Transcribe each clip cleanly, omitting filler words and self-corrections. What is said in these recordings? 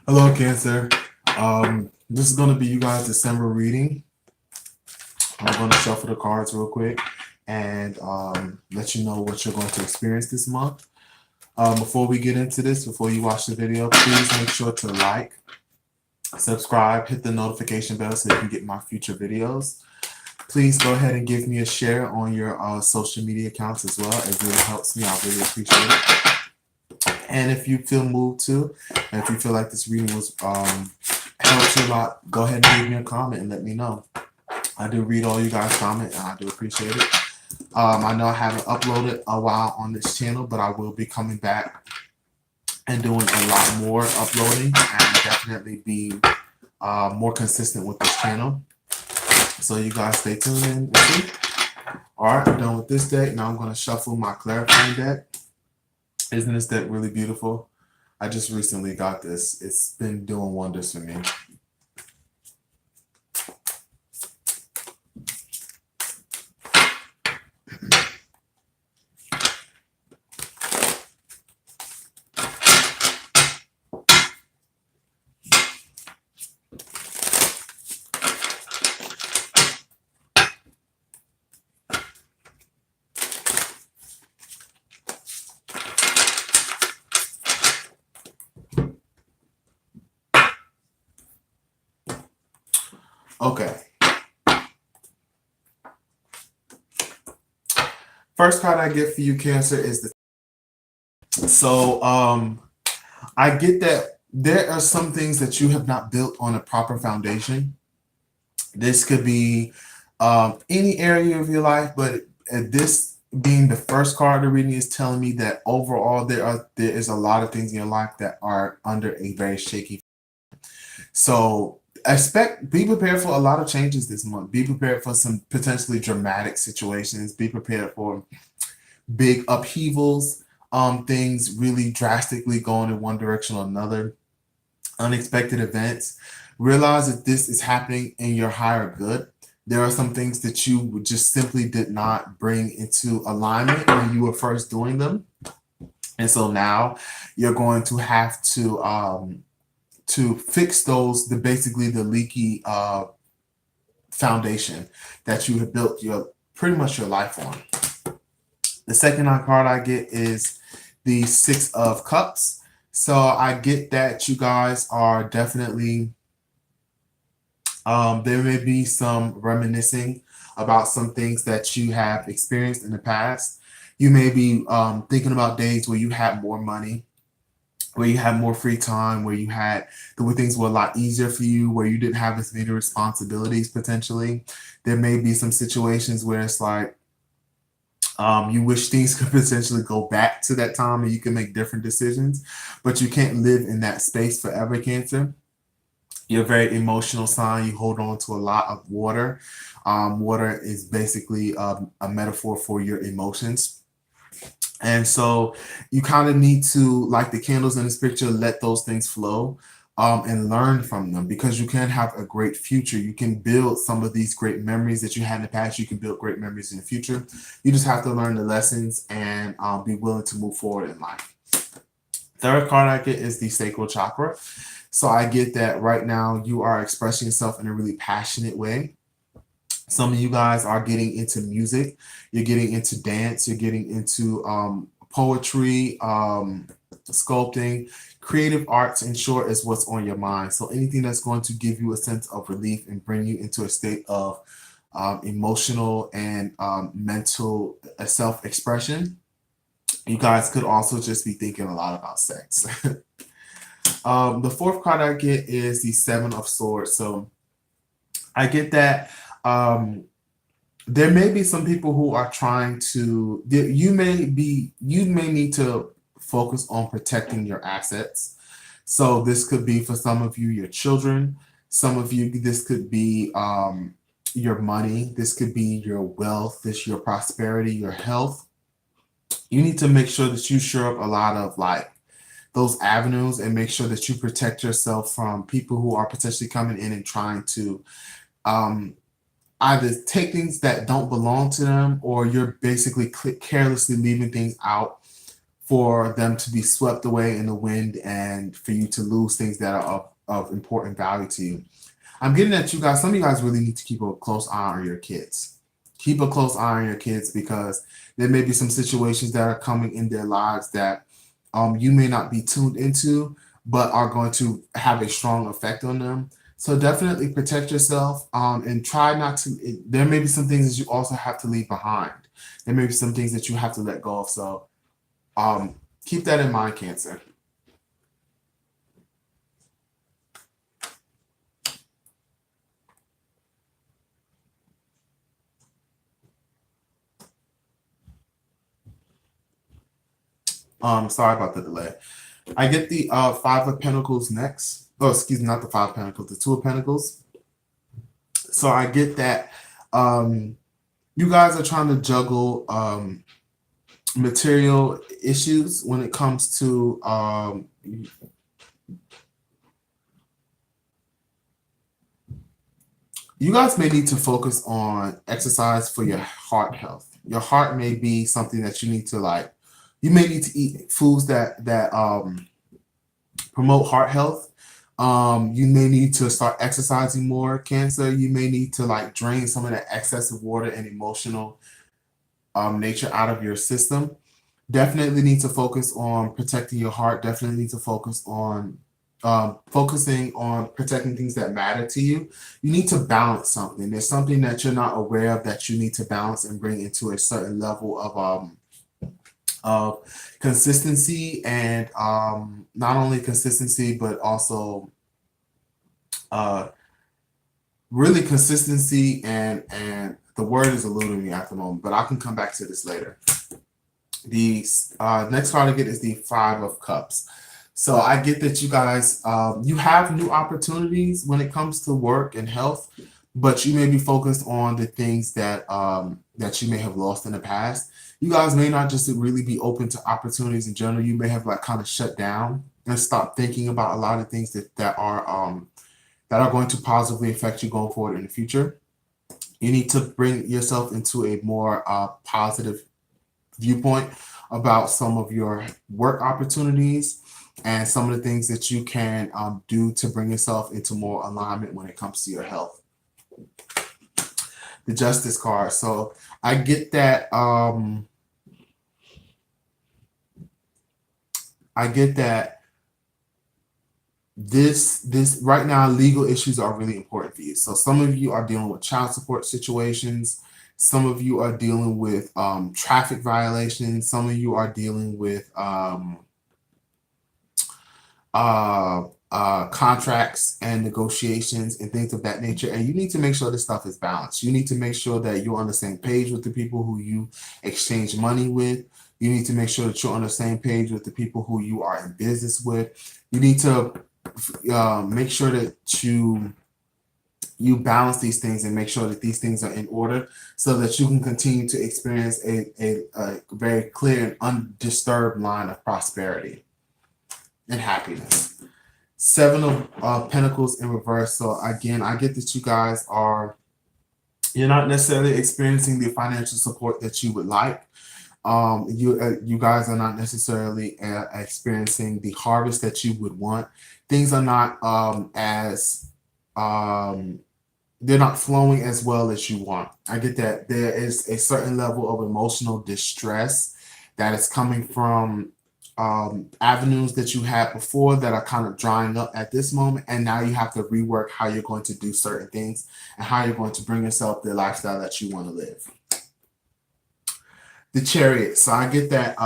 Hello, Cancer. This is going to be you guys' December reading. I'm going to shuffle the cards real quick and let you know what you're going to experience this month. Before we get into this, before you watch the video, please make sure to like, subscribe, hit the notification bell so you can get my future videos. Please go ahead and give me a share on your social media accounts as well. It really helps me. I really appreciate it. And if you feel moved to, and if you feel like this reading was helped you a lot, go ahead and leave me a comment and let me know. I do read all you guys' comments, and I do appreciate it. I know I haven't uploaded a while on this channel, but I will be coming back and doing a lot more uploading and definitely be more consistent with this channel. So you guys stay tuned in. All right, I'm done with this deck. Now I'm going to shuffle my clarifying deck. Isn't this deck really beautiful? I just recently got this. It's been doing wonders for me. Okay. First card I get for you, Cancer, is the I get that there are some things that you have not built on a proper foundation. This could be any area of your life, but this being the first card of the reading is telling me that overall there is a lot of things in your life that are under a very shaky. So be prepared for a lot of changes this month. Be prepared for some potentially dramatic situations. Be prepared for big upheavals, things really drastically going in one direction or another, unexpected events. Realize that this is happening in your higher good. There are some things that you just simply did not bring into alignment when you were first doing them. And so now you're going to have to fix those, basically the leaky foundation that you have built pretty much your life on. The second card I get is the Six of Cups. So I get that you guys are definitely, there may be some reminiscing about some things that you have experienced in the past. You may be thinking about days where you had more money, where you had more free time, where things were a lot easier for you, where you didn't have as many responsibilities potentially. There may be some situations where it's like, you wish things could potentially go back to that time and you can make different decisions, but you can't live in that space forever, Cancer. You're a very emotional sign. You hold on to a lot of water. Water is basically a metaphor for your emotions. And so you kind of need to, like the candles in this picture, let those things flow. And learn from them, because you can have a great future. You can build some of these great memories that you had in the past. You can build great memories in the future. You just have to learn the lessons and be willing to move forward in life. Third card I get is the sacral chakra. So I get that right now you are expressing yourself in a really passionate way. Some of you guys are getting into music. You're getting into dance. You're getting into poetry, sculpting. Creative arts, in short, is what's on your mind. So anything that's going to give you a sense of relief and bring you into a state of emotional and mental self-expression. You guys could also just be thinking a lot about sex. The fourth card I get is the Seven of Swords. So I get that there may be some people who are trying to, you may need to focus on protecting your assets. So this could be, for some of you, your children. Some of you, this could be your money. This could be your wealth, your prosperity, your health. You need to make sure that you shore up a lot of those avenues and make sure that you protect yourself from people who are potentially coming in and trying to either take things that don't belong to them, or you're basically carelessly leaving things out for them to be swept away in the wind and for you to lose things that are of important value to you. I'm getting at you guys. Some of you guys really need to keep a close eye on your kids. Keep a close eye on your kids because there may be some situations that are coming in their lives that you may not be tuned into, but are going to have a strong effect on them. So definitely protect yourself and try not to. There may be some things that you also have to leave behind. There may be some things that you have to let go of. So keep that in mind, Cancer. Sorry about the delay. I get the Five of Pentacles next. Oh, excuse me, not the Five of Pentacles, the Two of Pentacles. So I get that you guys are trying to juggle material issues when it comes to you guys may need to focus on exercise for your heart health. Your heart may be something that you need to like. You may need to eat foods that promote heart health. You may need to start exercising more, Cancer. You may need to like drain some of that excessive water and emotional nature out of your system. Definitely need to focus on protecting your heart. Definitely need to focus on focusing on protecting things that matter to you. You need to balance something. There's something that you're not aware of that you need to balance and bring into a certain level of consistency and not only consistency but also really consistency and the word is eluding me at the moment, but I can come back to this later. The next card I get is the Five of Cups. So I get that you guys you have new opportunities when it comes to work and health, but you may be focused on the things that that you may have lost in the past. You guys may not just really be open to opportunities in general. You may have like kind of shut down and stopped thinking about a lot of things that are going to positively affect you going forward in the future. You need to bring yourself into a more positive viewpoint about some of your work opportunities and some of the things that you can do to bring yourself into more alignment when it comes to your health. The Justice card. So I get that this right now legal issues are really important for you. So some of you are dealing with child support situations. Some of you are dealing with traffic violations. Some of you are dealing with contracts and negotiations and things of that nature. And you need to make sure this stuff is balanced. You need to make sure that you're on the same page with the people who you exchange money with. You need to make sure that you're on the same page with the people who you are in business with. You need to make sure that you balance these things and make sure that these things are in order so that you can continue to experience a very clear and undisturbed line of prosperity and happiness. Seven of Pentacles in reverse. So again, I get that you guys you're not necessarily experiencing the financial support that you would like. You guys are not necessarily experiencing the harvest that you would want. Things are not they're not flowing as well as you want. I get that there is a certain level of emotional distress that is coming from avenues that you had before that are kind of drying up at this moment, and now you have to rework how you're going to do certain things and how you're going to bring yourself the lifestyle that you want to live. The Chariot. So I get that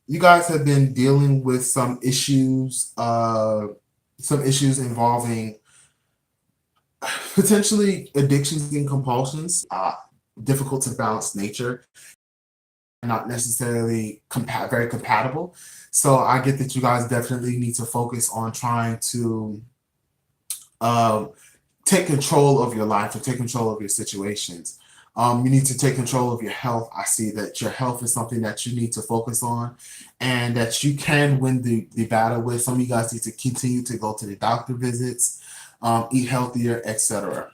you guys have been dealing with some issues involving potentially addictions and compulsions, difficult to balance nature, not necessarily very compatible. So I get that you guys definitely need to focus on trying to take control of your life or take control of your situations. You need to take control of your health. I see that your health is something that you need to focus on and that you can win the battle with. Some of you guys need to continue to go to the doctor visits, eat healthier, etc.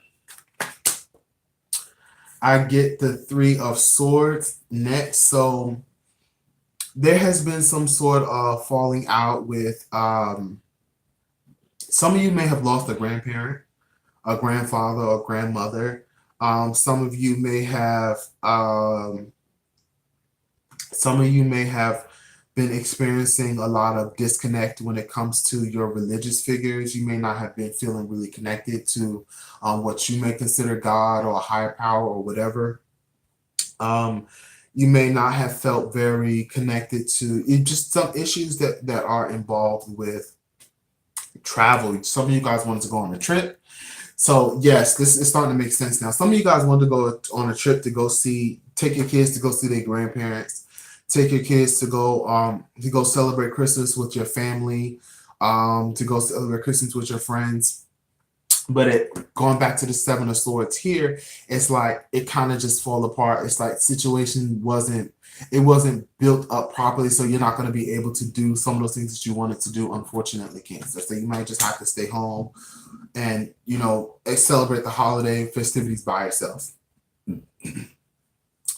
I get the Three of Swords next. So There has been some sort of falling out with some of you may have lost a grandparent, a grandfather or grandmother. Some of you may have some of you may have been experiencing a lot of disconnect when it comes to your religious figures. You may not have been feeling really connected to what you may consider God or a higher power or whatever. Um, you may not have felt very connected to it, just some issues that are involved with travel. Some of you guys wanted to go on a trip. So yes, this is starting to make sense now. Some of you guys want to go on a trip to go see, take your kids to go see their grandparents, take your kids to go celebrate Christmas with your family, to go celebrate Christmas with your friends. But going back to the Seven of Swords here, it's like it kind of just fall apart. It's like situation wasn't built up properly, so you're not going to be able to do some of those things that you wanted to do. Unfortunately, Cancer. So you might just have to stay home and celebrate the holiday festivities by yourself.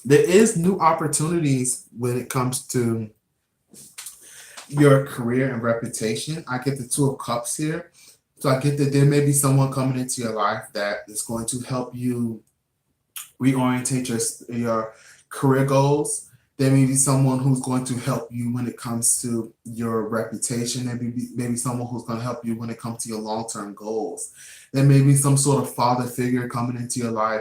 There is new opportunities when it comes to your career and reputation. I get the Two of Cups here. So I get that there may be someone coming into your life that is going to help you reorientate your career goals. There may be someone who's going to help you when it comes to your reputation. Maybe someone who's going to help you when it comes to your long-term goals. There may be some sort of father figure coming into your life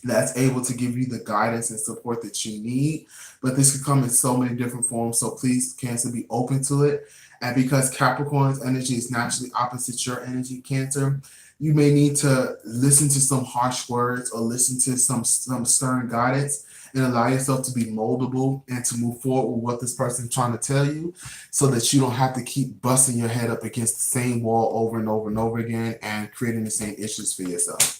that's able to give you the guidance and support that you need. But this could come in so many different forms. So please, Cancer, be open to it. And because Capricorn's energy is naturally opposite your energy, Cancer, you may need to listen to some harsh words or listen to some stern guidance and allow yourself to be moldable and to move forward with what this person is trying to tell you so that you don't have to keep busting your head up against the same wall over and over and over again and creating the same issues for yourself.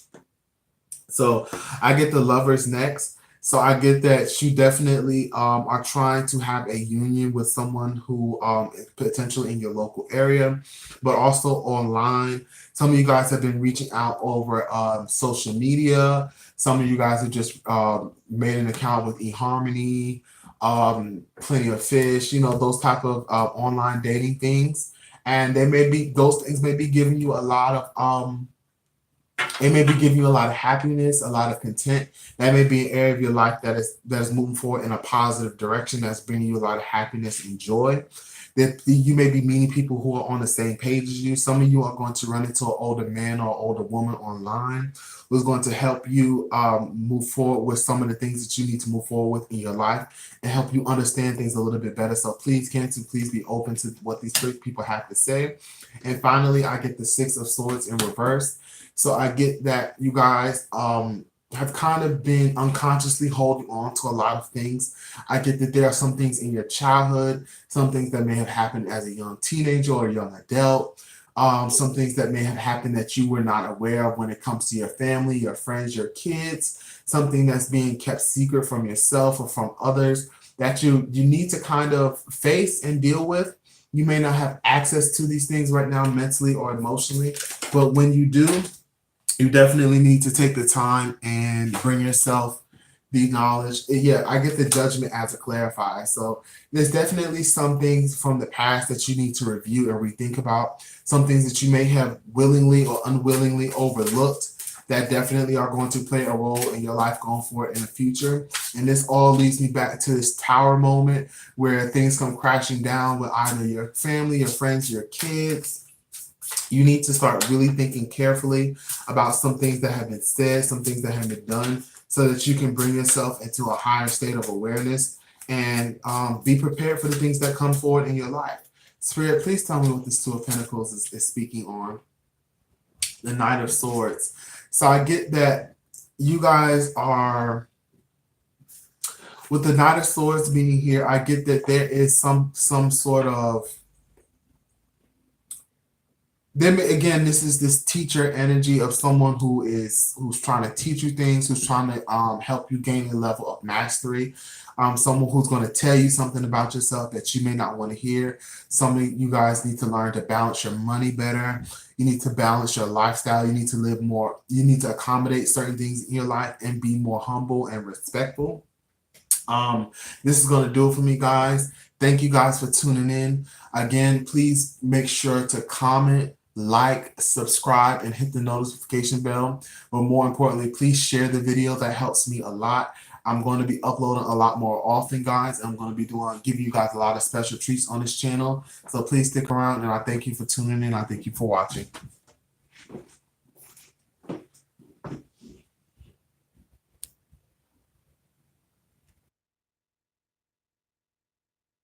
So I get the Lovers next. So I get that you definitely are trying to have a union with someone who is potentially in your local area, but also online. Some of you guys have been reaching out over social media. Some of you guys have just made an account with eHarmony, Plenty of Fish, those type of online dating things. And those things may be giving you a lot of it may be giving you a lot of happiness, a lot of content. That may be an area of your life that is moving forward in a positive direction, that's bringing you a lot of happiness and joy. That you may be meeting people who are on the same page as you. Some of you are going to run into an older man or older woman online who's going to help you move forward with some of the things that you need to move forward with in your life and help you understand things a little bit better. So please, Cancer, please be open to what these people have to say. And finally, I get the Six of Swords in reverse. So I get that you guys have kind of been unconsciously holding on to a lot of things. I get that there are some things in your childhood, some things that may have happened as a young teenager or a young adult, some things that may have happened that you were not aware of when it comes to your family, your friends, your kids, something that's being kept secret from yourself or from others that you need to kind of face and deal with. You may not have access to these things right now mentally or emotionally, but when you do, you definitely need to take the time and bring yourself the knowledge. Yeah, I get the Judgment as a clarify. So there's definitely some things from the past that you need to review and rethink about. Some things that you may have willingly or unwillingly overlooked that definitely are going to play a role in your life going forward in the future. And this all leads me back to this tower moment where things come crashing down with either your family, your friends, your kids. You need to start really thinking carefully about some things that have been said, some things that have been done, so that you can bring yourself into a higher state of awareness and be prepared for the things that come forward in your life. Spirit, please tell me what this Two of Pentacles is speaking on. The Knight of Swords. So I get that you guys are, with the Knight of Swords being here, I get that there is some sort of, then again, this is this teacher energy of someone who's trying to teach you things, who's trying to help you gain a level of mastery. Someone who's going to tell you something about yourself that you may not want to hear. Some of you guys need to learn to balance your money better. You need to balance your lifestyle. You need to live more. You need to accommodate certain things in your life and be more humble and respectful. This is going to do it for me, guys. Thank you guys for tuning in. Again, please make sure to comment, like, subscribe, and hit the notification bell. But more importantly, please share the video. That helps me a lot. I'm going to be uploading a lot more often, guys. I'm going to be giving you guys a lot of special treats on this channel. So please stick around, and I thank you for tuning in. I thank you for watching.